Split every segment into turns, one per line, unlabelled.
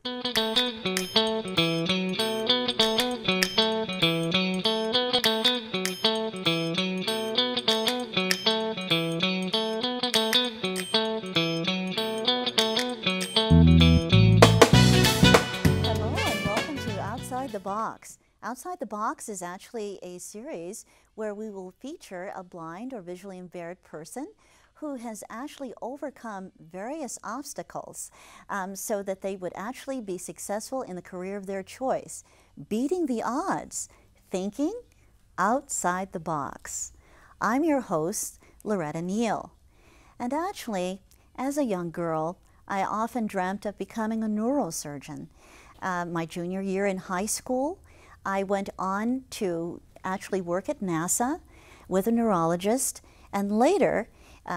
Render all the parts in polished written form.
Hello and welcome to Outside the Box. Outside the Box is actually a series where we will feature a blind or visually impaired person who has actually overcome various obstacles so that they would actually be successful in the career of their choice, beating the odds, thinking outside the box. I'm your host, Loretta Neal. And actually, as a young girl, I often dreamt of becoming a neurosurgeon. My junior year in high school, I went on to actually work at NASA with a neurologist, and later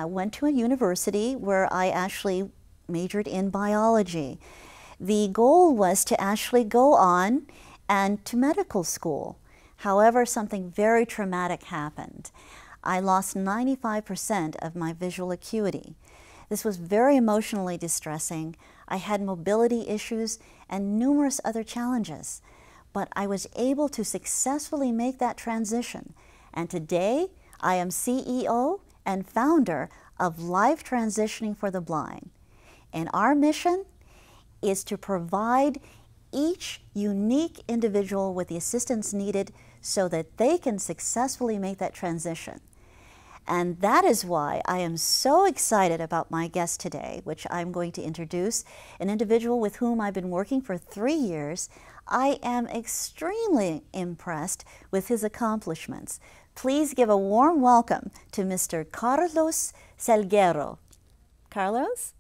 went to a university where I actually majored in biology. The goal was to actually go on and to medical school. However, something very traumatic happened. I lost 95% of my visual acuity. This was very emotionally distressing. I had mobility issues and numerous other challenges, but I was able to successfully make that transition. And today, I am CEO and founder of Life Transitioning for the Blind. And our mission is to provide each unique individual with the assistance needed so that they can successfully make that transition. And that is why I am so excited about my guest today, which I'm going to introduce, an individual with whom I've been working for 3 years. I am extremely impressed with his accomplishments. Please give a warm welcome to Mr. Carlos Salguero. Carlos?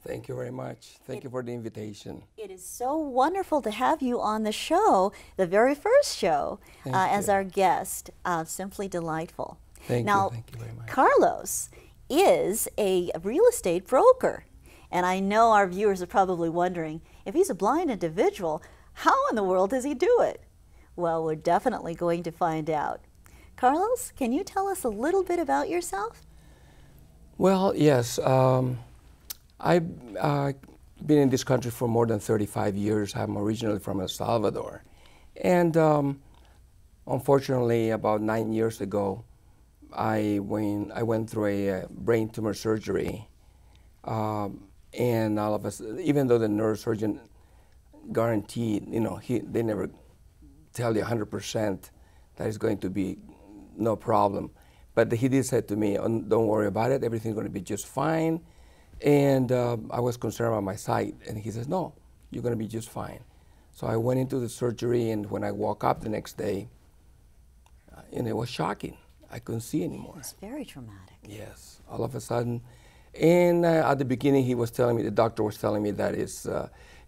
Thank you very much. Thank you for the invitation.
It is so wonderful to have you on the show, the very first show, as our guest. Simply delightful.
Thank
Now,
you. Thank you very much.
Carlos is a real estate broker. And I know our viewers are probably wondering, if he's a blind individual, how in the world does he do it? Well, we're definitely going to find out. Carlos, can you tell us a little bit about yourself?
Well, yes. I've been in this country for more than 35 years. I'm originally from El Salvador. And unfortunately, about 9 years ago, I went through a brain tumor surgery. And all of us, even though the neurosurgeon guaranteed, they never tell you 100% that it's going to be no problem. But he did say to me, don't worry about it, everything's going to be just fine. And I was concerned about my sight. And he says, no, you're going to be just fine. So I went into the surgery, and when I woke up the next day, and it was shocking. I couldn't see anymore.
It's very traumatic.
Yes, all of a sudden. And at the beginning, the doctor was telling me that it's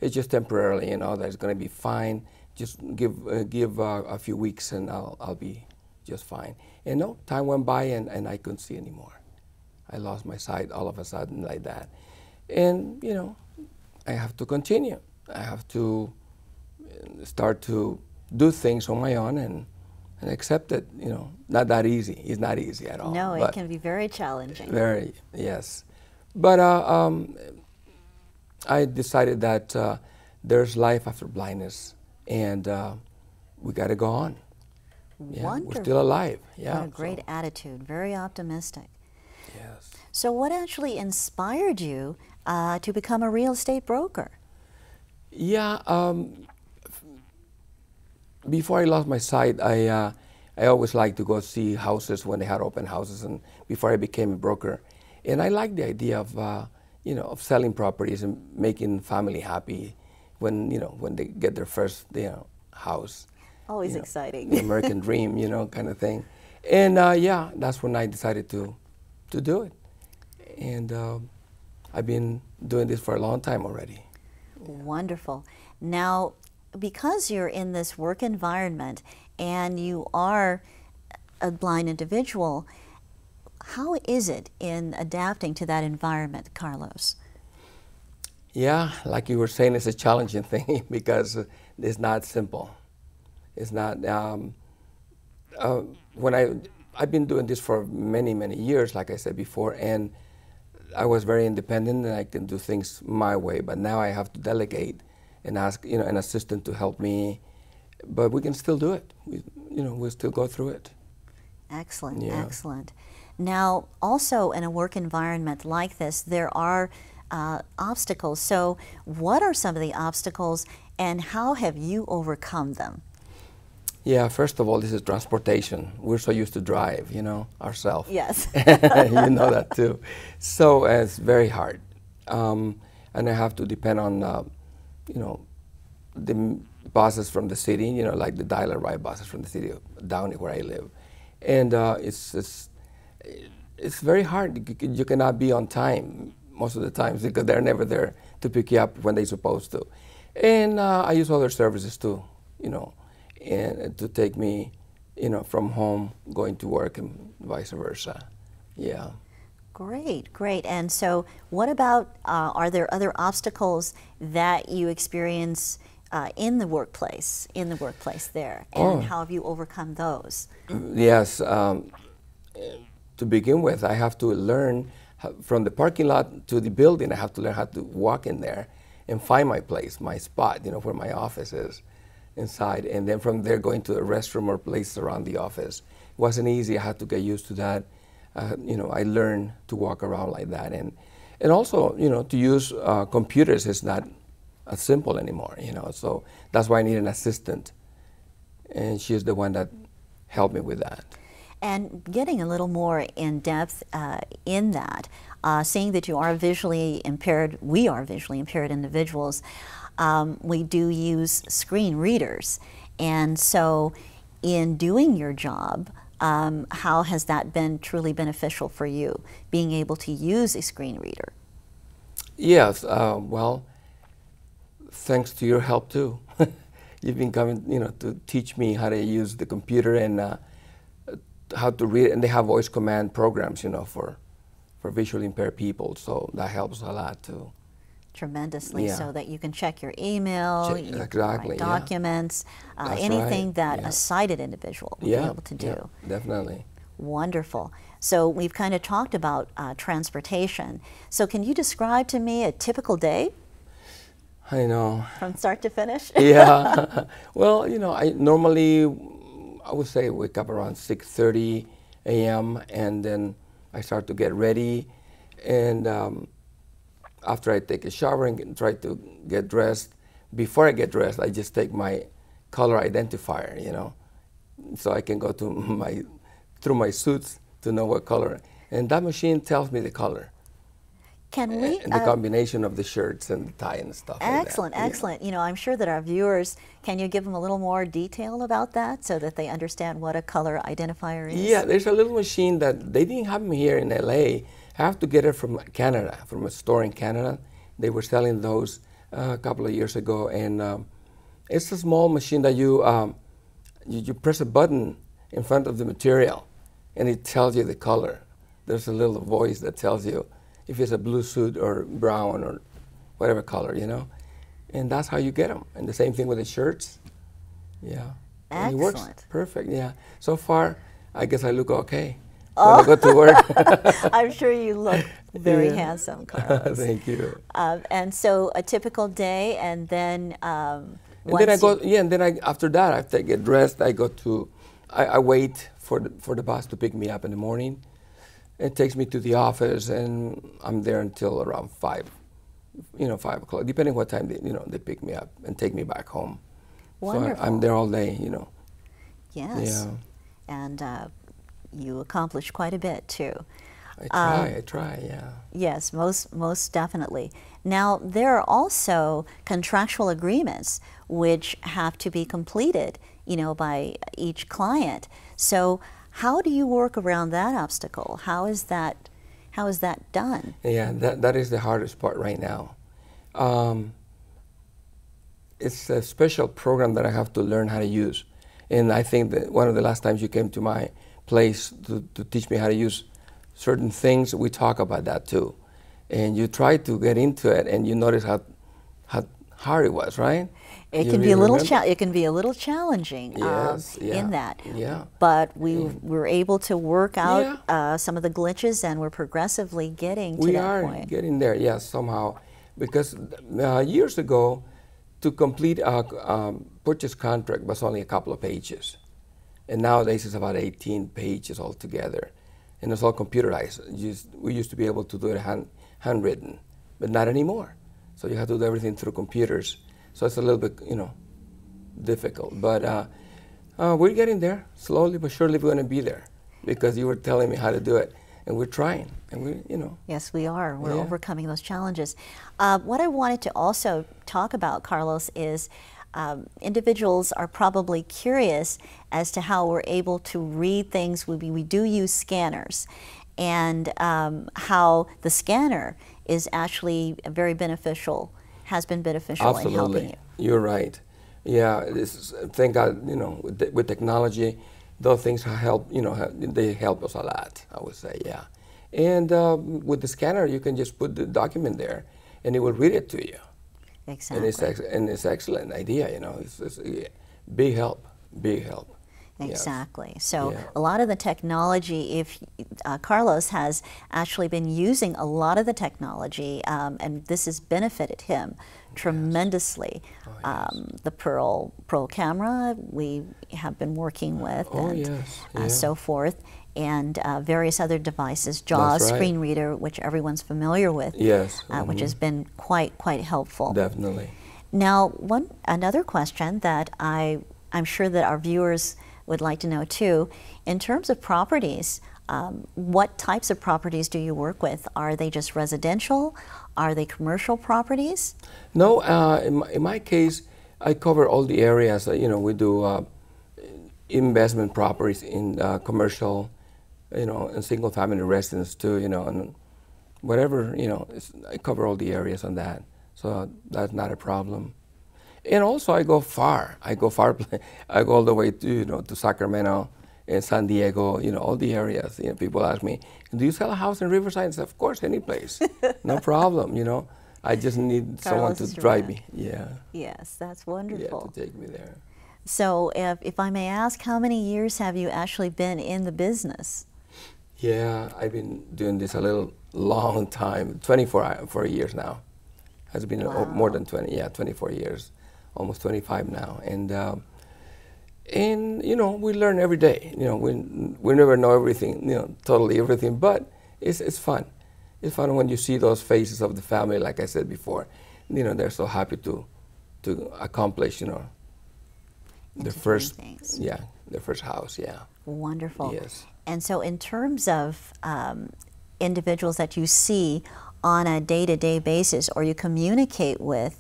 just temporarily, that it's going to be fine. Just give a few weeks and I'll be just fine. And no, time went by and I couldn't see anymore. I lost my sight all of a sudden like that. And, I have to continue. I have to start to do things on my own and accept that, not that easy. It's not easy at all.
No, it can be very challenging.
Very, yes. But I decided that there's life after blindness, and we got to go on. Yeah,
Wonderful.
we're still alive. Yeah.
What a great attitude, very optimistic.
Yes.
So what actually inspired you to become a real estate broker?
Yeah. Before I lost my sight, I always liked to go see houses when they had open houses, and before I became a broker, and I liked the idea of of selling properties and making family happy when they get their first house.
Always exciting.
The American dream, kind of thing. And yeah, that's when I decided to do it, and I've been doing this for a long time already.
Wonderful. Now, because you're in this work environment and you are a blind individual, how is it in adapting to that environment, Carlos?
Yeah, like you were saying, it's a challenging thing because it's not simple. It's not. I've been doing this for many, many years, like I said before, and I was very independent and I can do things my way. But now I have to delegate, and ask, an assistant to help me. But we can still do it. We'll still go through it.
Excellent,
Yeah.
excellent. Now, also in a work environment like this, there are obstacles. So what are some of the obstacles and how have you overcome them?
Yeah, first of all, this is transportation. We're so used to drive, ourselves.
Yes.
You know that too. So it's very hard. And I have to depend on, the buses from the city, like the dial ride buses from the city down where I live. And it's very hard. You cannot be on time most of the times because they're never there to pick you up when they're supposed to. And I use other services too, and to take me, from home going to work and vice versa. Yeah.
Great, great. And so what about, are there other obstacles that you experience in the workplace there? And how have you overcome those?
Yes. To begin with, I have to learn from the parking lot to the building. I have to learn how to walk in there and find my place, my spot, where my office is inside. And then from there, going to a restroom or place around the office. It wasn't easy. I had to get used to that. I learned to walk around like that. And also, to use computers is not as simple anymore, So that's why I need an assistant. And she's the one that helped me with that.
And getting a little more in depth in that, seeing that you are visually impaired, we are visually impaired individuals, we do use screen readers. And so in doing your job, how has that been truly beneficial for you, being able to use a screen reader?
Yes, well, thanks to your help too. You've been coming, to teach me how to use the computer and how to read it. And they have voice command programs, for visually impaired people. So that helps a lot too.
Tremendously,
Yeah.
so that you can check your email, you can
exactly,
write
yeah.
documents,
That's
anything
right,
that
yeah.
a sighted individual will be able to do.
Yeah, definitely.
Wonderful. So we've kind of talked about transportation. So can you describe to me a typical day
I know.
from start to finish?
Yeah. Well, I normally, I would say, wake up around 6:30 a.m. and then I start to get ready. And after I take a shower and try to get dressed, before I get dressed, I just take my color identifier, so I can go to through my suits to know what color. And that machine tells me the color.
Can we?
And the combination of the shirts and the tie and stuff
Excellent,
like that.
excellent. I'm sure that our viewers, can you give them a little more detail about that so that they understand what a color identifier is?
Yeah, there's a little machine that they didn't have them here in LA. I have to get it from Canada, from a store in Canada. They were selling those a couple of years ago, and it's a small machine that you press a button in front of the material, and it tells you the color. There's a little voice that tells you if it's a blue suit or brown or whatever color, and that's how you get them. And the same thing with the shirts. Yeah. And it works
Excellent.
perfect. Yeah. So far, I guess I look okay. When I go to work.
I'm sure you look very
Yeah.
handsome, Carlos.
Thank you.
And so a typical day, and then
And then I go. Yeah. And then after that, after I get dressed, I go to. I wait for the bus to pick me up in the morning. It takes me to the office, and I'm there until around 5 o'clock, depending what time they pick me up and take me back home.
Wonderful.
So I'm there all day,
Yes.
Yeah.
And you accomplish quite a bit too.
I try, yeah.
Yes, most definitely. Now, there are also contractual agreements which have to be completed, by each client. So how do you work around that obstacle? How is that done?
Yeah, that is the hardest part right now. It's a special program that I have to learn how to use. And I think that one of the last times you came to my place to teach me how to use certain things, we talk about that too. And you try to get into it, and you notice how hard it was, right?
It
You
can be a
really
little
remember?
it can be a little challenging
Yes, yeah,
in that.
yeah.
But we were able to work out some of the glitches, and we're progressively getting to
We
that
are
point.
getting there, yes, somehow. Because years ago, to complete a purchase contract was only a couple of pages. And nowadays it's about 18 pages altogether. And it's all computerized. We used to be able to do it handwritten, but not anymore. So you have to do everything through computers. So it's a little bit, difficult. But we're getting there. Slowly but surely we're going to be there, because you were telling me how to do it. And we're trying, and
Yes, we are. We're
Yeah.
overcoming those challenges. What I wanted to also talk about, Carlos, is individuals are probably curious as to how we're able to read things. We do use scanners, and how the scanner is actually very beneficial, has been beneficial in helping you.
You're right. Yeah, thank God, with technology, those things help, they help us a lot, I would say, yeah. And with the scanner, you can just put the document there, and it will read it to you.
Exactly.
And it's excellent idea, it's big help, big help.
Exactly.
Yes.
So
Yeah.
a lot of the technology, if Carlos has actually been using a lot of the technology, and this has benefited him tremendously. The Pearl camera we have been working with, and so forth, and various other devices, JAWS
That's right.
screen reader, which everyone's familiar with,
Yes.
which has been quite helpful.
Definitely.
Now, another question that I'm sure that our viewers would like to know too, in terms of properties, what types of properties do you work with? Are they just residential? Are they commercial properties?
No, in my case, I cover all the areas. We do investment properties in commercial, and single-family residence too. And whatever, I cover all the areas on that. So that's not a problem. And also, I go far. I go all the way to to Sacramento and San Diego. All the areas. People ask me, "Do you sell a house in Riverside?" I say, "Of course, any place, no problem." I just need someone to drive me. Yeah.
Yes, that's wonderful.
Yeah, to take me there.
So, if I may ask, how many years have you actually been in the business?
Yeah, I've been doing this a long time. 24 years now. Has been more than 20. Yeah, 24 years. Almost 25 now, and we learn every day. We never know everything, totally everything, but it's fun. It's fun when you see those faces of the family, like I said before. They're so happy to accomplish, their first
things.
Yeah, their first house. Yeah.
Wonderful.
Yes.
And so, in terms of individuals that you see on a day-to-day basis, or you communicate with,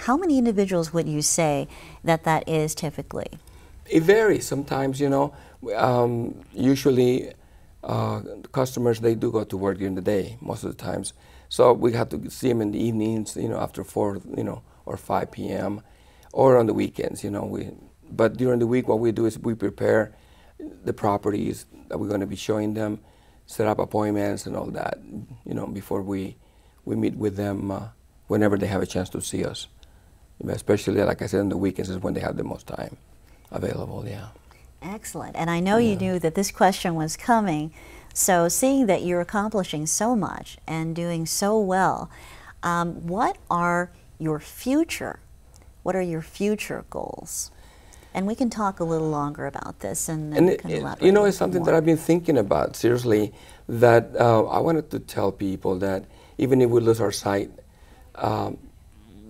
how many individuals would you say that is typically?
It varies sometimes, usually customers, they do go to work during the day most of the times. So we have to see them in the evenings, after 4, or 5 p.m. or on the weekends, But during the week, what we do is we prepare the properties that we're going to be showing them, set up appointments and all that, before we meet with them whenever they have a chance to see us. Especially, like I said, on the weekends is when they have the most time available, yeah.
Excellent. And I know you knew that this question was coming. So seeing that you're accomplishing so much and doing so well, what are your future goals? And we can talk a little longer about this and elaborate
it's something that I've been thinking about, seriously, that I wanted to tell people that even if we lose our sight,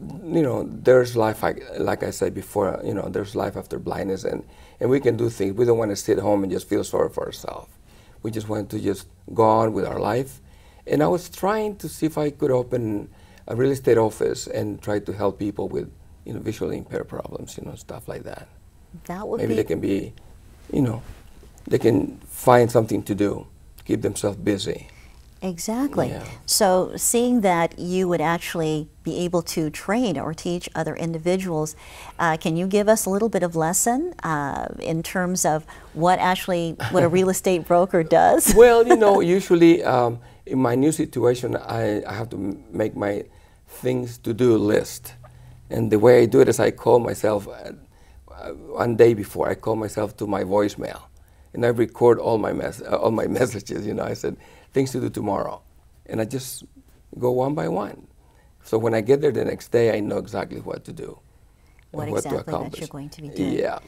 there's life, like I said before, there's life after blindness, and we can do things. We don't want to sit home and just feel sorry for ourselves. We just want to just go on with our life. And I was trying to see if I could open a real estate office and try to help people with, visually impaired problems, stuff like that.
That would
Maybe they can be, they can find something to do, keep themselves busy.
Exactly.
Yeah.
So seeing that you would actually be able to train or teach other individuals, can you give us a little bit of lesson in terms of what a real estate broker does?
Well, usually in my new situation, I have to make my things to do list. And the way I do it is I call myself, one day before, I call myself to my voicemail. And I record all my messages, I said, things to do tomorrow. And I just go one by one. So when I get there the next day, I know exactly what to do.
What
and what to
exactly that
accomplish.
you're going to be doing.
Yeah.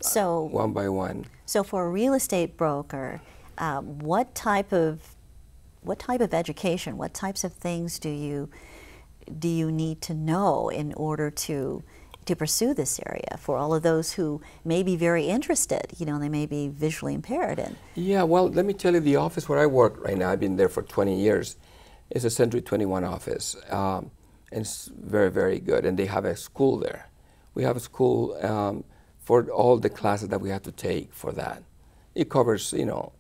So,
one by one.
so for a real estate broker, what type of education, what types of things do you need to know in order to pursue this area for all of those who may be very interested? You know, they may be visually impaired. And
Yeah, well, let me tell you, the office where I work right now, I've been there for 20 years, is a Century 21 office. And it's very, very good. And they have a school there. We have a school for all the classes that we have to take for that. It covers, you know,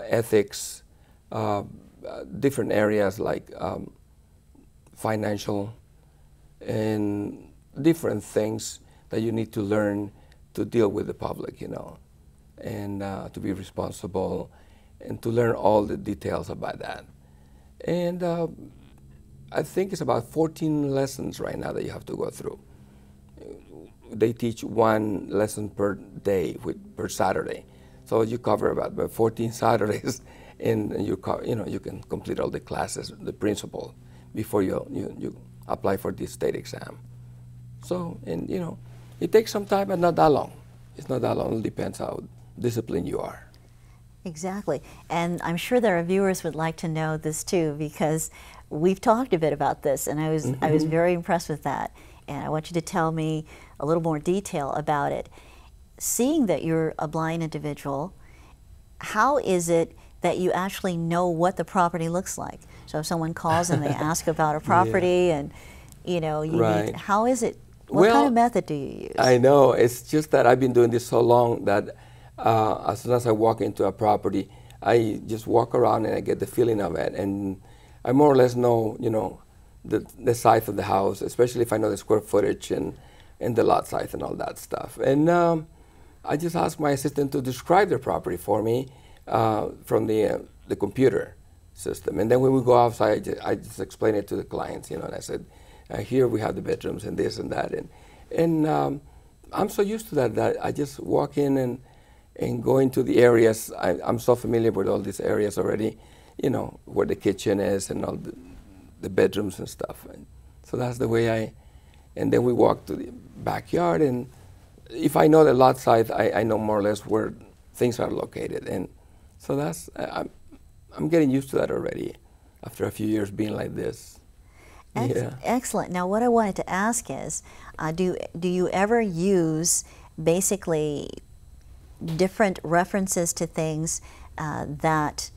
ethics, different areas like financial and different things that you need to learn to deal with the public, you know, and to be responsible and to learn all the details about that. And I think it's about 14 lessons right now that you have to go through. They teach one lesson per day, per Saturday. So you cover about 14 Saturdays, and you can complete all the classes, the principal, before you apply for this state exam. So, and you know, it takes some time, but not that long. It's not that long. It depends how disciplined you are.
exactly. And I'm sure there are viewers would like to know this too, because we've talked a bit about this, and I was very impressed with that. And I want you to tell me a little more detail about it. Seeing that you're a blind individual, how is it that you actually know what the property looks like? So if someone calls and they ask about a property, and you know, how is it? What kind of method do you use?
I know, it's just that I've been doing this so long that as soon as I walk into a property, I just walk around and I get the feeling of it, and I more or less know, you know, the size of the house, especially if I know the square footage and the lot size and all that stuff. And I just ask my assistant to describe the property for me from the computer system. And then when we go outside, I just explain it to the clients, you know, and I said, here we have the bedrooms and this and that. And I'm so used to that I just walk in and go into the areas. I'm so familiar with all these areas already, you know, where the kitchen is and all the bedrooms and stuff. And so that's the way and then we walk to the backyard, and if I know the lot size, I know more or less where things are located. And so that's, I'm getting used to that already after a few years being like this.
Excellent. Now, what I wanted to ask is, do you ever use basically different references to things that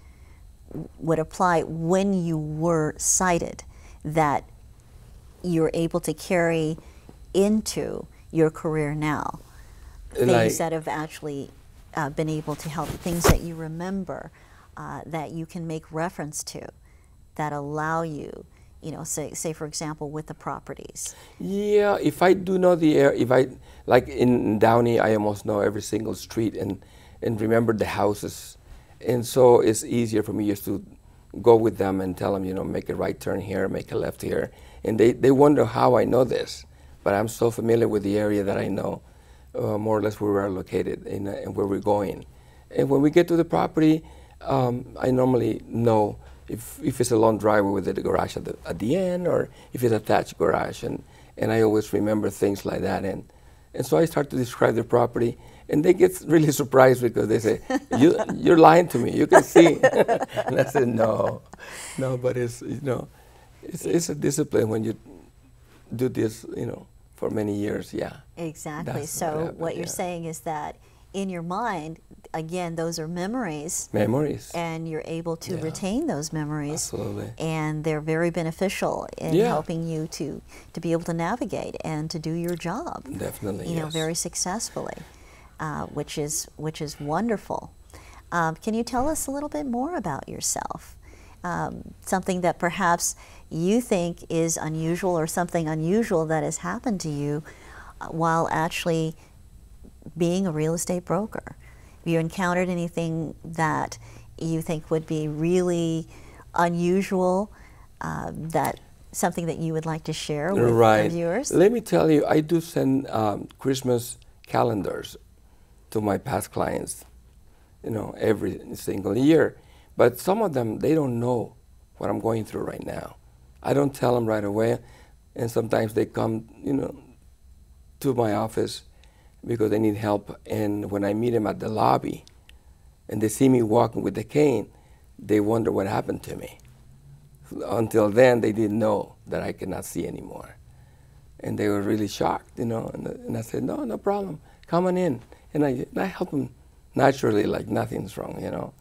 would apply when you were sighted, that you're able to carry into your career now? Things that have actually been able to help, things that you remember, that you can make reference to, that allow you, you know, say for example, with the properties.
Yeah, if I do know the area, if I, like in Downey, I almost know every single street and remember the houses. And so it's easier for me just to go with them and tell them, you know, make a right turn here, make a left here. And they wonder how I know this, but I'm so familiar with the area that I know more or less where we're located and where we're going. And when we get to the property, I normally know if it's a long driveway with the garage at the end, or if it's attached garage, and I always remember things like that. And so I start to describe the property, and they get really surprised because they say, you're lying to me, you can see. And I said, no, but it's, you know, it's a discipline when you do this, you know, for many years, yeah.
Exactly. So what you're saying is that in your mind, again, those are memories. Memories. And you're able to retain those memories.
Absolutely.
And they're very beneficial in helping you to be able to navigate and to do your job.
Definitely,
you know, very successfully, which is wonderful. Can you tell us a little bit more about yourself? Something that perhaps you think is unusual, or something unusual that has happened to you while actually being a real estate broker. Have you encountered anything that you think would be really unusual, that something that you would like to share with our viewers?
Let me tell you, I do send Christmas calendars to my past clients, you know, every single year. But some of them, they don't know what I'm going through right now. I don't tell them right away, and sometimes they come, to my office because they need help. And when I meet them at the lobby, and they see me walking with the cane, they wonder what happened to me. Until then, they didn't know that I could not see anymore, and they were really shocked, And I said, no problem, come on in, and I help them naturally, like nothing's wrong,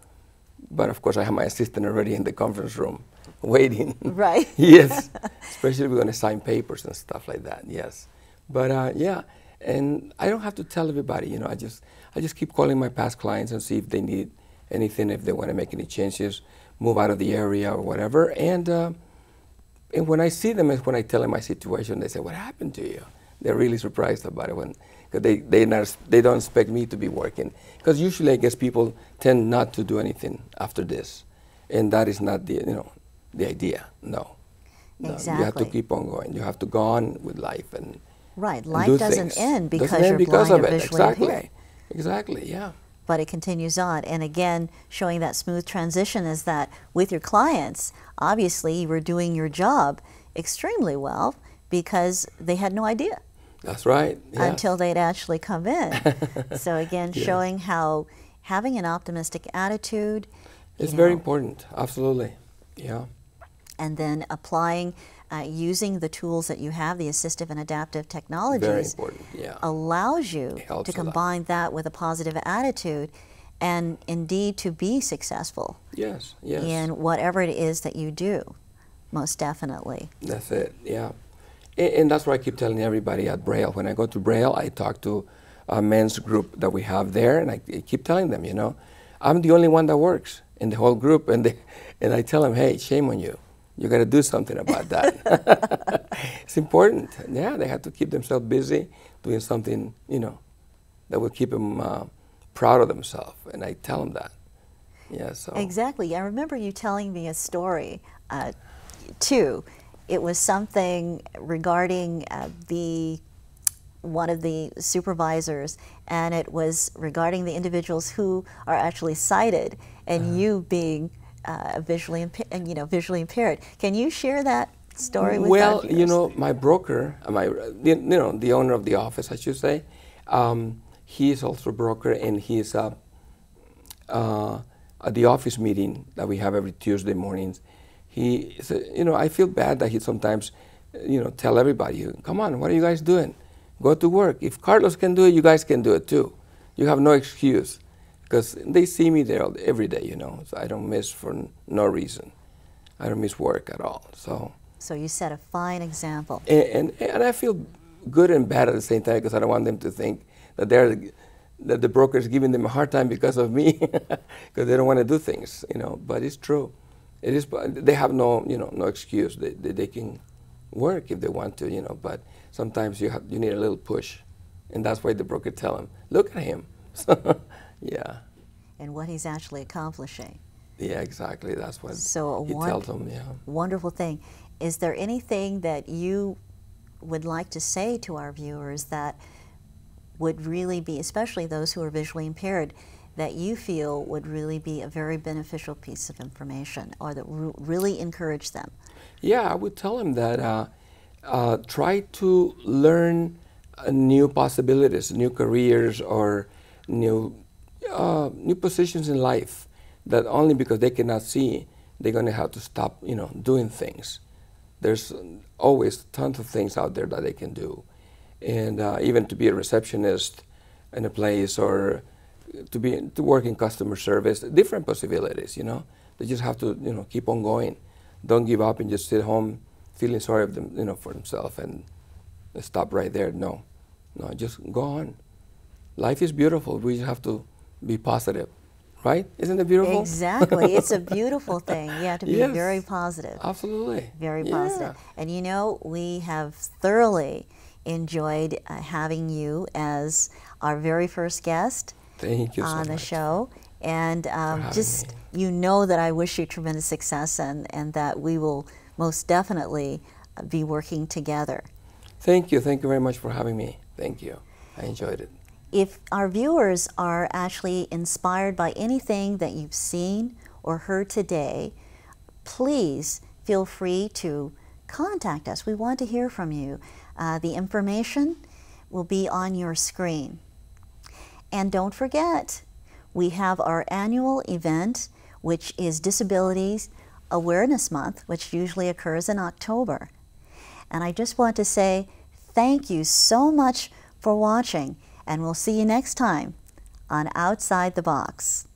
But of course, I have my assistant already in the conference room, waiting.
Right.
Yes, especially if we're going to sign papers and stuff like that. Yes, but yeah, and I don't have to tell everybody. I just keep calling my past clients and see if they need anything, if they want to make any changes, move out of the area or whatever. And when I see them is when I tell them my situation. They say, "What happened to you?" They're really surprised about it because they don't expect me to be working. Because usually, I guess people tend not to do anything after this, and that is not the idea. No.
Exactly.
You have to keep on going. You have to go on with life and
right.
and
Life
do
doesn't
things.
end because
Doesn't end
you're
because
blind
of
or
it.
visually impaired.
Exactly. Yeah.
But it continues on. And again, showing that smooth transition is that with your clients, obviously you were doing your job extremely well because they had no idea.
That's right. Yes.
Until they'd actually come in. So again,
Yes.
showing how having an optimistic attitude.
It's very important. Absolutely. Yeah.
And then applying, using the tools that you have, the assistive and adaptive technologies.
Very important. Yeah.
Allows you
It helps
to
a lot.
combine that with a positive attitude and indeed to be successful
Yes. Yes.
in whatever it is that you do, most definitely.
That's it. Yeah. And that's what I keep telling everybody at Braille. When I go to Braille, I talk to a men's group that we have there, and I keep telling them, I'm the only one that works in the whole group, and I tell them, hey, shame on you. You got to do something about that. It's important. Yeah, they have to keep themselves busy doing something, that will keep them proud of themselves, and I tell them that. Yeah. So.
Exactly. I remember you telling me a story too. It was something regarding one of the supervisors, and it was regarding the individuals who are actually sighted, and you being visually impaired. Can you share that story with our viewers?
Well, my broker, the owner of the office, I should say, he is also a broker, and he is at the office meeting that we have every Tuesday mornings. He said, I feel bad that he sometimes, tell everybody, come on, what are you guys doing? Go to work. If Carlos can do it, you guys can do it too. You have no excuse, because they see me there every day, so I don't miss for no reason. I don't miss work at all. So
you set a fine example.
And I feel good and bad at the same time, because I don't want them to think that that the broker is giving them a hard time because of me, because they don't want to do things, But it's true. It is. They have no excuse. They can work if they want to, But sometimes you need a little push, and that's why the broker tell them, look at him. Yeah.
And what he's actually accomplishing.
Yeah, exactly. That's what
so
he tells them. Yeah.
Wonderful thing. Is there anything that you would like to say to our viewers that would really be, especially those who are visually impaired, that you feel would really be a very beneficial piece of information, or that really encourage them?
Yeah, I would tell them that try to learn new possibilities, new careers, or new positions in life, that only because they cannot see, they're going to have to stop, doing things. There's always tons of things out there that they can do. And even to be a receptionist in a place, or to work in customer service, different possibilities, They just have to, keep on going. Don't give up and just sit home feeling sorry of them, for themselves and stop right there. No, just go on. Life is beautiful. We just have to be positive, right? Isn't it beautiful?
Exactly. It's a beautiful thing. You have to be
Yes.
very positive.
Absolutely.
Very positive. And we have thoroughly enjoyed having you as our very first guest.
Thank you so
on the
much.
show. And just,
me.
that I wish you tremendous success, and that we will most definitely be working together.
Thank you. Thank you very much for having me. Thank you. I enjoyed it.
If our viewers are actually inspired by anything that you've seen or heard today, please feel free to contact us. We want to hear from you. The information will be on your screen. And don't forget, we have our annual event, which is Disabilities Awareness Month, which usually occurs in October. And I just want to say thank you so much for watching, and we'll see you next time on Outside the Box.